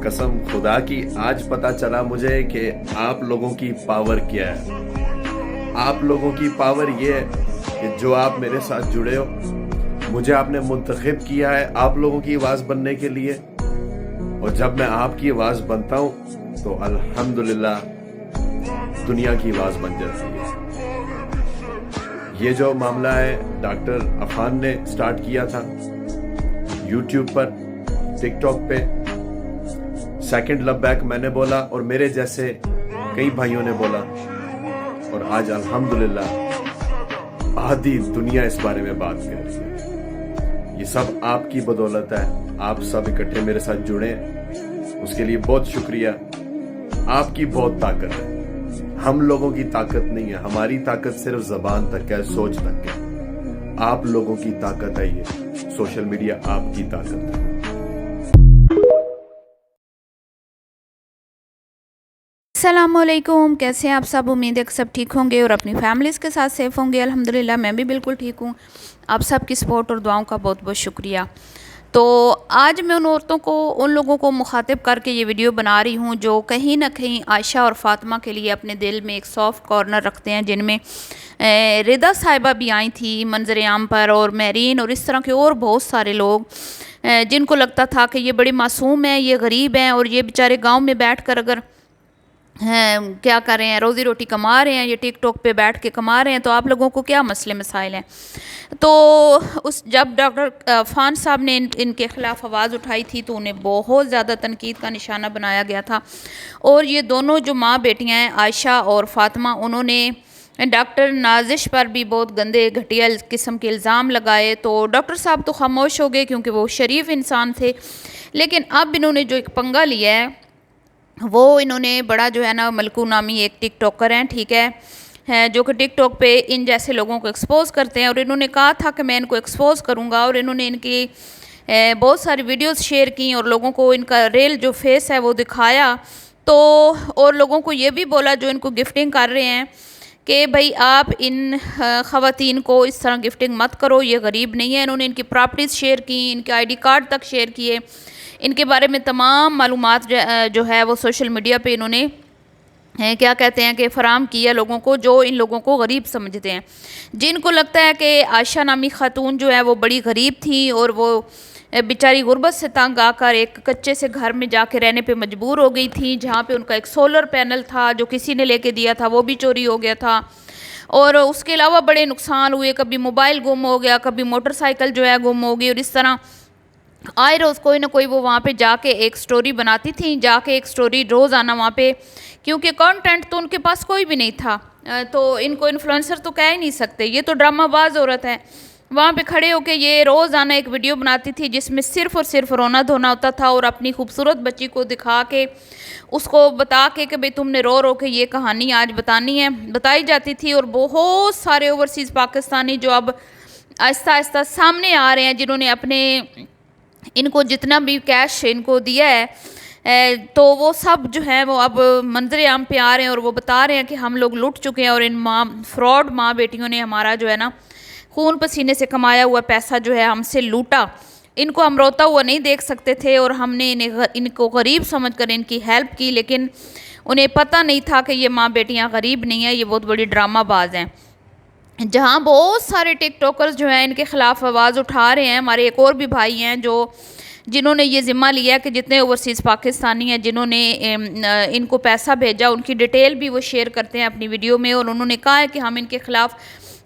कसम खुदा की आज पता चला मुझे कि आप लोगों की पावर क्या है। आप लोगों की पावर ये है कि जो आप मेरे साथ जुड़े हो, मुझे आपने मुंतखब किया है आप लोगों की आवाज़ बनने के लिए, और जब मैं आपकी आवाज़ बनता हूँ तो अल्हम्दुलिल्लाह दुनिया की आवाज़ बन जाती है। ये जो मामला है डॉक्टर अफान ने स्टार्ट किया था यूट्यूब पर, टिकटॉक पे, सेकंड लव बैक मैंने बोला और मेरे जैसे कई भाइयों ने बोला, और आज अल्हम्दुलिल्लाह आधी दुनिया इस बारे में बात कर रही है। ये सब आपकी बदौलत है, आप सब इकट्ठे मेरे साथ जुड़े, उसके लिए बहुत शुक्रिया। आपकी बहुत ताकत है, हम लोगों की ताकत नहीं है। हमारी ताकत सिर्फ ज़बान तक है, सोच तक है। आप लोगों की ताकत है, ये सोशल मीडिया आपकी ताकत है। अस्सलामुअलैकुम, कैसे हैं आप सब। उम्मीद है कि सब ठीक होंगे और अपनी फैमिलीज़ के साथ सेफ़ होंगे। अल्हम्दुलिल्लाह मैं भी बिल्कुल ठीक हूँ। आप सब की सपोर्ट और दुआओं का बहुत बहुत शुक्रिया। तो आज मैं उन औरतों को, उन लोगों को मुखातिब करके ये वीडियो बना रही हूँ जो कहीं ना कहीं आयशा और फ़ातिमा के लिए अपने दिल में एक सॉफ्ट कॉर्नर रखते हैं, जिनमें रिदा साहिबा भी आई थी मंजर आम पर, और मेरीन और इस तरह के और बहुत सारे लोग जिनको लगता था कि ये बड़ी मासूम हैं, ये गरीब हैं और ये बेचारे गाँव में बैठ कर अगर क्या कर रहे हैं, रोज़ी रोटी कमा रहे हैं, ये टिक टॉक पे बैठ के कमा रहे हैं, तो आप लोगों को क्या मसले मसाइल हैं। तो उस जब डॉक्टर फ़ान साहब ने इनके ख़िलाफ़ आवाज़ उठाई थी तो उन्हें बहुत ज़्यादा तनकीद का निशाना बनाया गया था। और ये दोनों जो माँ बेटियाँ हैं आयशा और फ़ातिमा, उन्होंने डॉक्टर नाजिश पर भी बहुत गंदे घटिया किस्म के इल्ज़ाम लगाए। तो डॉक्टर साहब तो खामोश हो गए क्योंकि वो शरीफ इंसान थे, लेकिन अब इन्होंने जो एक पंगा लिया है वो इन्होंने बड़ा जो है ना, मलकू नामी एक टिक टॉकर हैं, ठीक है, जो कि टिक टॉक पे इन जैसे लोगों को एक्सपोज़ करते हैं। और इन्होंने कहा था कि मैं इनको एक्सपोज़ करूँगा, और इन्होंने इनकी बहुत सारी वीडियोस शेयर की और लोगों को इनका रियल जो फेस है वो दिखाया। तो और लोगों को ये भी बोला जो इनको गिफ्टिंग कर रहे हैं कि भाई आप इन ख़वातीन को इस तरह गिफ्टिंग मत करो, ये गरीब नहीं है। इन्होंने इनकी प्रॉपर्टीज़ शेयर की, इनके आईडी कार्ड तक शेयर किए, इनके बारे में तमाम मालूमात जो है वो सोशल मीडिया पे इन्होंने क्या कहते हैं कि फ़राहम किया लोगों को जो इन लोगों को गरीब समझते हैं, जिनको लगता है कि आयशा नामी खातून जो है वो बड़ी गरीब थी और वो बेचारी गुर्बत से तंग आकर एक कच्चे से घर में जाके रहने पे मजबूर हो गई थी, जहाँ पे उनका एक सोलर पैनल था जो किसी ने लेके दिया था, वो भी चोरी हो गया था। और उसके अलावा बड़े नुकसान हुए, कभी मोबाइल गुम हो गया, कभी मोटरसाइकिल जो है गुम हो गई, और इस तरह आए रोज़ कोई ना कोई वो वहाँ पे जाके एक स्टोरी बनाती थी, जाके एक स्टोरी रोज़ आना वहाँ पे, क्योंकि कंटेंट तो उनके पास कोई भी नहीं था। तो इनको इन्फ्लुएंसर तो कह ही नहीं सकते, ये तो ड्रामाबाज औरत है। वहाँ पे खड़े होके ये रोज़ आना एक वीडियो बनाती थी जिसमें सिर्फ़ और सिर्फ रोना धोना होता था, और अपनी खूबसूरत बच्ची को दिखा के उसको बता के कि भाई तुमने रो रो के ये कहानी आज बतानी है, बताई जाती थी। और बहुत सारे ओवरसीज़ पाकिस्तानी जो अब आहिस्ता आहिस्ता सामने आ रहे हैं, जिन्होंने अपने इनको जितना भी कैश इनको दिया है तो वो सब जो है वो अब मंजर आम पे आ रहे हैं और वो बता रहे हैं कि हम लोग लुट चुके हैं, और इन फ्रॉड माँ बेटियों ने हमारा जो है ना खून पसीने से कमाया हुआ पैसा जो है हमसे लूटा। इनको हम रोता हुआ नहीं देख सकते थे और हमने इनको गरीब समझकर इनकी हेल्प की, लेकिन उन्हें पता नहीं था कि ये माँ बेटियाँ गरीब नहीं हैं, ये बहुत बड़ी ड्रामाबाज हैं। जहाँ बहुत सारे टिक टॉकर्स जो हैं इनके ख़िलाफ़ आवाज़ उठा रहे हैं। हमारे एक और भी भाई हैं जिन्होंने ये ज़िम्मा लिया कि जितने ओवरसीज़ पाकिस्तानी हैं जिन्होंने इनको पैसा भेजा, उनकी डिटेल भी वो शेयर करते हैं अपनी वीडियो में, और उन्होंने कहा है कि हम इनके ख़िलाफ़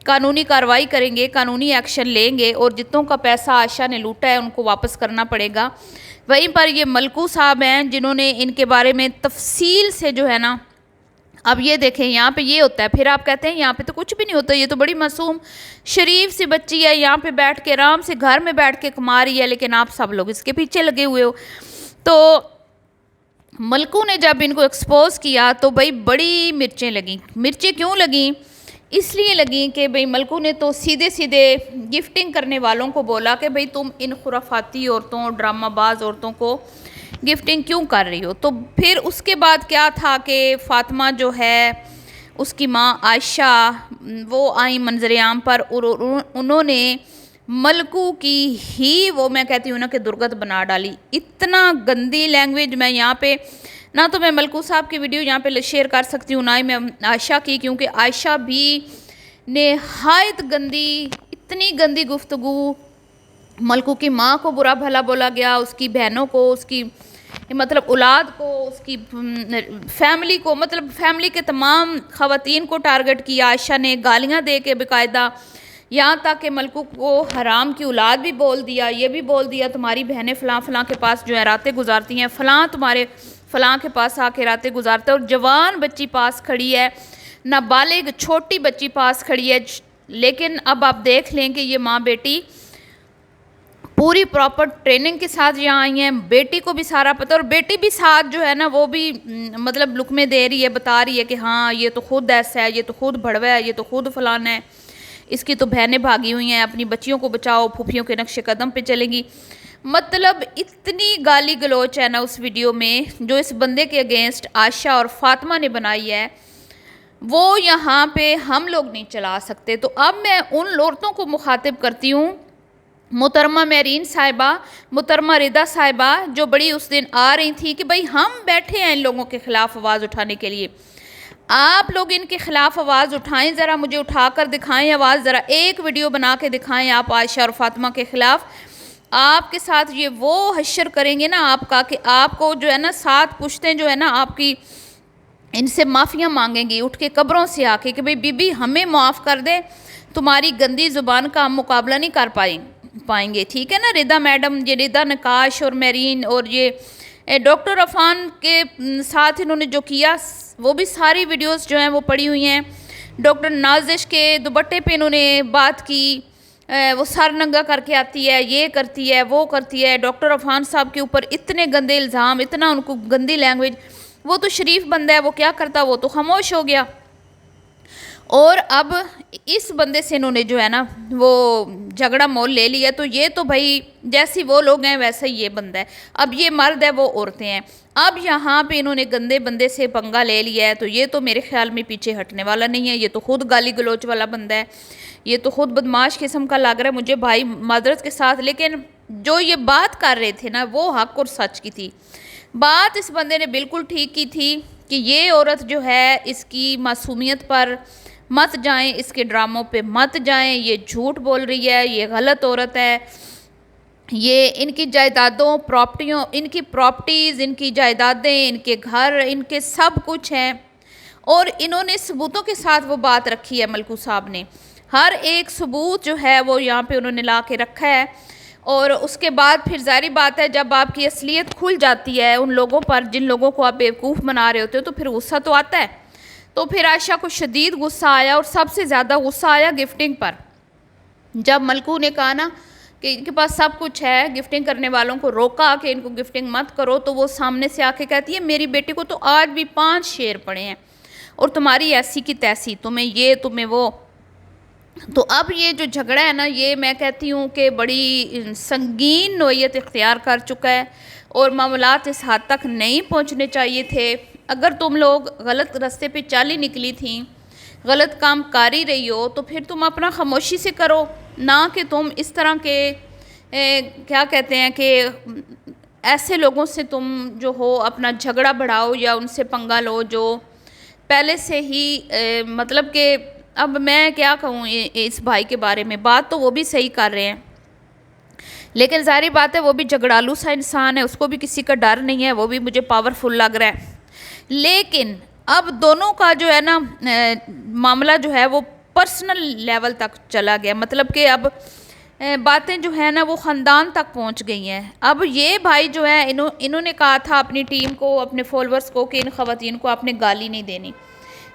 कानूनी कार्रवाई करेंगे, कानूनी एक्शन लेंगे, और जितनों का पैसा आयशा ने लूटा है उनको वापस करना पड़ेगा। वहीं पर ये मलकू साहब हैं जिन्होंने इनके बारे में तफसील से जो है ना, अब ये देखें यहाँ पे ये होता है, फिर आप कहते हैं यहाँ पे तो कुछ भी नहीं होता, ये तो बड़ी मासूम शरीफ सी बच्ची है, यहाँ पे बैठ के आराम से घर में बैठ के कमा रही है, लेकिन आप सब लोग इसके पीछे लगे हुए हो। तो मलकू ने जब इनको एक्सपोज किया तो भाई बड़ी मिर्चें लगीं। मिर्चें क्यों लगीं? इसलिए लगी कि भाई मलकू ने तो सीधे सीधे गिफ्टिंग करने वालों को बोला कि भाई तुम इन खुराफाती औरतों, ड्रामाबाज औरतों को गिफ्टिंग क्यों कर रही हो। तो फिर उसके बाद क्या था कि फ़ातिमा जो है उसकी माँ आयशा वो आई मंजर आम पर, और उन्होंने मलकू की ही वो मैं कहती हूँ ना कि दुर्गत बना डाली। इतना गंदी लैंग्वेज, मैं यहाँ पे ना तो मैं मलकू साहब की वीडियो यहाँ पे शेयर कर सकती हूँ, ना ही मैं आयशा की, क्योंकि आयशा भी नहायत गंदी, इतनी गंदी गुफ्तगू। मलकू की माँ को बुरा भला बोला गया, उसकी बहनों को, उसकी मतलब औलाद को, उसकी फैमिली को, मतलब फैमिली के तमाम ख़वातीन को टारगेट किया आयशा ने, गालियाँ दे के बाकायदा। यहाँ तक कि मलकू को हराम की औलाद भी बोल दिया, ये भी बोल दिया तुम्हारी बहनें फ़लाँ फ़लाँ के पास जो है रातें गुजारती हैं, फ़लाँ तुम्हारे फ़लाँ के पास आके रातें गुजारते हैं। और जवान बच्ची पास खड़ी है, नाबालिग छोटी बच्ची पास खड़ी है। लेकिन अब आप देख लें कि ये माँ बेटी पूरी प्रॉपर ट्रेनिंग के साथ यहाँ आई हैं, बेटी को भी सारा पता, और बेटी भी साथ जो है ना वो भी मतलब लुकमे दे रही है, बता रही है कि हाँ ये तो खुद ऐसा है, ये तो खुद भड़वा है, ये तो खुद फलाना है, इसकी तो बहनें भागी हुई हैं, अपनी बच्चियों को बचाओ, फूफियों के नक्शे कदम पे चलेंगी। मतलब इतनी गाली गलोच है ना उस वीडियो में जो इस बंदे के अगेंस्ट आयशा और फातिमा ने बनाई है, वो यहाँ पे हम लोग नहीं चला सकते। तो अब मैं उन औरतों को मुखातिब करती हूँ, मोहतरमा मेरीन साहिबा, मोहतरमा रिदा साहिबा, जो बड़ी उस दिन आ रही थी कि भाई हम बैठे हैं इन लोगों के ख़िलाफ़ आवाज़ उठाने के लिए, आप लोग इनके ख़िलाफ़ आवाज़ उठाएं, ज़रा मुझे उठा कर दिखाएं आवाज़, ज़रा एक वीडियो बना के दिखाएं आप आयशा और फातिमा के ख़िलाफ़। आपके साथ ये वो हश्र करेंगे ना आपका कि आपको जो है ना 7 पुश्तें जो है ना आपकी इनसे माफ़ियाँ मांगेंगी उठ के कब्रों से आके कि भाई बीबी हमें माफ़ कर दे, तुम्हारी गंदी ज़ुबान का हम मुकाबला नहीं कर पाएंगे। ठीक है ना रिदा मैडम, ये रिदा नकाश और मेरीन और ये डॉक्टर अफान के साथ इन्होंने जो किया वो भी सारी वीडियोस जो हैं वो पड़ी हुई हैं। डॉक्टर नाजिश के दुपट्टे पे इन्होंने बात की, वो सर नंगा करके आती है, ये करती है, वो करती है। डॉक्टर अफान साहब के ऊपर इतने गंदे इल्ज़ाम, इतना उनको गंदी लैंग्वेज। वो तो शरीफ बंदा है, वो क्या करता, वो तो खामोश हो गया। और अब इस बंदे से इन्होंने जो है ना वो झगड़ा मोल ले लिया। तो ये तो भाई जैसी वो लोग हैं वैसा ही ये बंदा है। अब ये मर्द है, वो औरतें हैं। अब यहाँ पे इन्होंने गंदे बंदे से पंगा ले लिया है, तो ये तो मेरे ख्याल में पीछे हटने वाला नहीं है। ये तो खुद गाली गलोच वाला बंदा है, ये तो खुद बदमाश किस्म का लग रहा है मुझे भाई, मादरत के साथ। लेकिन जो ये बात कर रहे थे ना वो हक और सच की थी। बात इस बंदे ने बिल्कुल ठीक की थी कि ये औरत जो है इसकी मासूमियत पर मत जाएं, इसके ड्रामों पे मत जाएं, ये झूठ बोल रही है, ये गलत औरत है, ये इनकी जायदादों प्रॉपर्टियों, इनकी प्रॉपर्टीज़, इनकी जायदादें, इनके घर, इनके सब कुछ हैं। और इन्होंने सबूतों के साथ वो बात रखी है, मलकू साहब ने हर एक सबूत जो है वो यहाँ पे उन्होंने ला के रखा है। और उसके बाद फिर ज़ाहिर बात है जब आपकी असलियत खुल जाती है उन लोगों पर जिन लोगों को आप बेवकूफ़ बना रहे होते हो, तो फिर गुस्सा तो आता है। तो फिर आयशा को शदीद गुस्सा आया, और सबसे ज़्यादा गुस्सा आया गिफ्टिंग पर। जब मलकू ने कहा ना कि इनके पास सब कुछ है, गिफ्टिंग करने वालों को रोका कि इनको गिफ्टिंग मत करो, तो वो सामने से आके कहती है मेरी बेटी को तो आज भी 5 शेर पड़े हैं और तुम्हारी ऐसी की तैसी, तुम्हें ये तुम्हें वो। तो अब ये जो झगड़ा है ना, ये मैं कहती हूँ कि बड़ी संगीन नोयत इख्तियार कर चुका है, और मामलात इस हद तक नहीं पहुँचने चाहिए थे। अगर तुम लोग गलत रास्ते पे चाली निकली थी, गलत काम कर ही रही हो, तो फिर तुम अपना खामोशी से करो, ना कि तुम इस तरह के क्या कहते हैं कि ऐसे लोगों से तुम जो हो अपना झगड़ा बढ़ाओ या उनसे पंगा लो जो पहले से ही मतलब कि अब मैं क्या कहूँ इस भाई के बारे में। बात तो वो भी सही कर रहे हैं, लेकिन ज़ाहिर बात है वो भी झगड़ालू सा इंसान है, उसको भी किसी का डर नहीं है, वो भी मुझे पावरफुल लग रहा है। लेकिन अब दोनों का जो है ना मामला जो है वो पर्सनल लेवल तक चला गया, मतलब कि अब बातें जो है ना वो ख़ानदान तक पहुंच गई हैं। अब ये भाई जो है इन्होंने कहा था अपनी टीम को, अपने फॉलोअर्स को कि इन ख़वातीन को आपने गाली नहीं देनी,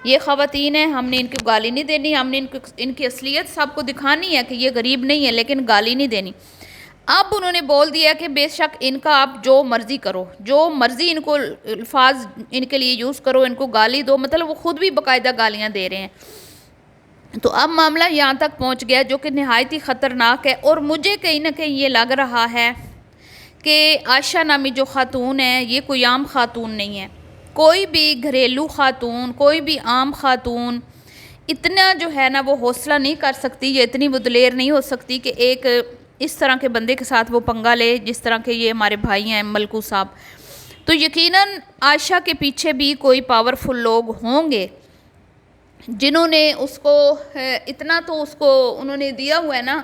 ये ख़वातीन हैं, हमने इनको गाली नहीं देनी, हमने इनकी असलियत सबको दिखानी है कि ये गरीब नहीं है, लेकिन गाली नहीं देनी। अब उन्होंने बोल दिया कि बेशक इनका आप जो मर्ज़ी करो, जो मर्ज़ी इनको अल्फाज इनके लिए यूज़ करो, इनको गाली दो, मतलब वो ख़ुद भी बाकायदा गालियाँ दे रहे हैं। तो अब मामला यहाँ तक पहुँच गया जो कि नहायत ही ख़तरनाक है। और मुझे कहीं ना कहीं ये लग रहा है कि आयशा नामी जो ख़ातून है ये कोई आम ख़ातून नहीं है। कोई भी घरेलू ख़ातून, कोई भी आम ख़ातून اتنا جو ہے نا وہ حوصلہ نہیں کر سکتی، یہ اتنی وہ دلیر نہیں ہو سکتی کہ ایک اس طرح کے بندے کے ساتھ وہ پنگا لے جس طرح کے یہ ہمارے بھائی ہیں ملکو صاحب. تو یقیناً عائشہ کے پیچھے بھی کوئی پاورفل لوگ ہوں گے جنہوں نے اس کو اتنا تو اس کو انہوں نے دیا ہوا ہے نا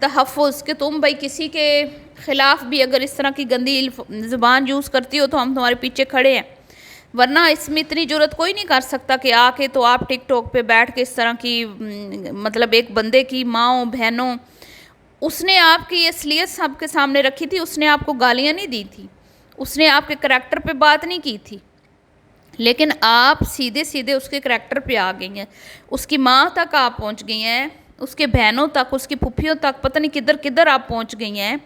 تحفظ کہ تم بھائی کسی کے خلاف بھی اگر اس طرح کی گندی زبان یوز کرتی ہو تو ہم تمہارے پیچھے کھڑے ہیں. ورنہ اس میں اتنی جرت کوئی نہیں کر سکتا کہ آ کے تو آپ ٹک ٹاک پہ بیٹھ کے اس طرح کی مطلب ایک بندے کی ماں بہنوں، اس نے آپ کی اصلیت سب کے سامنے رکھی تھی، اس نے آپ کو گالیاں نہیں دی تھی، اس نے آپ کے کریکٹر پہ بات نہیں کی تھی، لیکن آپ سیدھے سیدھے اس کے کریکٹر پہ آ گئی ہیں. اس کی ماں تک آپ پہنچ گئی ہیں، اس کے بہنوں تک، اس کی پھپھیوں تک، پتہ نہیں کدھر کدھر آپ پہنچ گئی ہیں.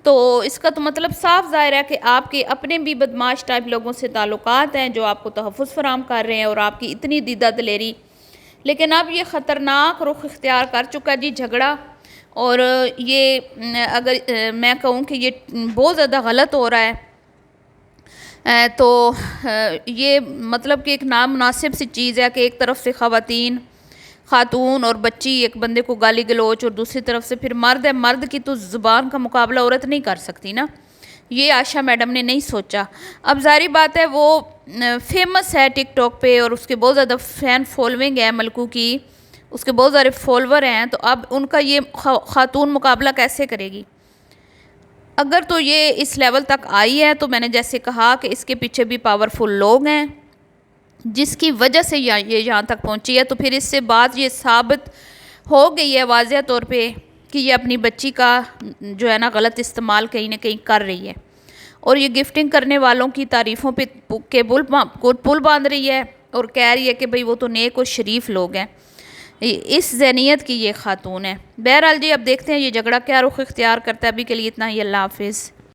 تو اس کا تو مطلب صاف ظاہر ہے کہ آپ کے اپنے بھی بدماش ٹائپ لوگوں سے تعلقات ہیں جو آپ کو تحفظ فراہم کر رہے ہیں اور آپ کی اتنی دیدہ دلیری. لیکن اب یہ خطرناک رخ اختیار کر چکا جی جھگڑا. اور یہ اگر میں کہوں کہ یہ بہت زیادہ غلط ہو رہا ہے تو یہ مطلب کہ ایک نامناسب سی چیز ہے کہ ایک طرف سے خاتون اور بچی ایک بندے کو گالی گلوچ اور دوسری طرف سے پھر مرد ہے. مرد کی تو زبان کا مقابلہ عورت نہیں کر سکتی نا. یہ عائشہ میڈم نے نہیں سوچا. اب ظاہری بات ہے وہ فیمس ہے ٹک ٹاک پہ اور اس کے بہت زیادہ فین فالوئنگ ہے ملکو کی، اس کے بہت سارے فالوور ہیں. تو اب ان کا یہ خاتون مقابلہ کیسے کرے گی؟ اگر تو یہ اس لیول تک آئی ہے تو میں نے جیسے کہا کہ اس کے پیچھے بھی پاورفل لوگ ہیں جس کی وجہ سے یہ یہاں تک پہنچی ہے. تو پھر اس سے بات یہ ثابت ہو گئی ہے واضح طور پہ کہ یہ اپنی بچی کا جو ہے نا غلط استعمال کہیں نہ کہیں کر رہی ہے اور یہ گفٹنگ کرنے والوں کی تعریفوں پہ کے پل باندھ رہی ہے اور کہہ رہی ہے کہ بھئی وہ تو نیک اور شریف لوگ ہیں. اس ذہنیت کی یہ خاتون ہے. بہرحال جی اب دیکھتے ہیں یہ جھگڑا کیا رخ اختیار کرتا ہے. ابھی کے لیے اتنا ہی. اللہ حافظ.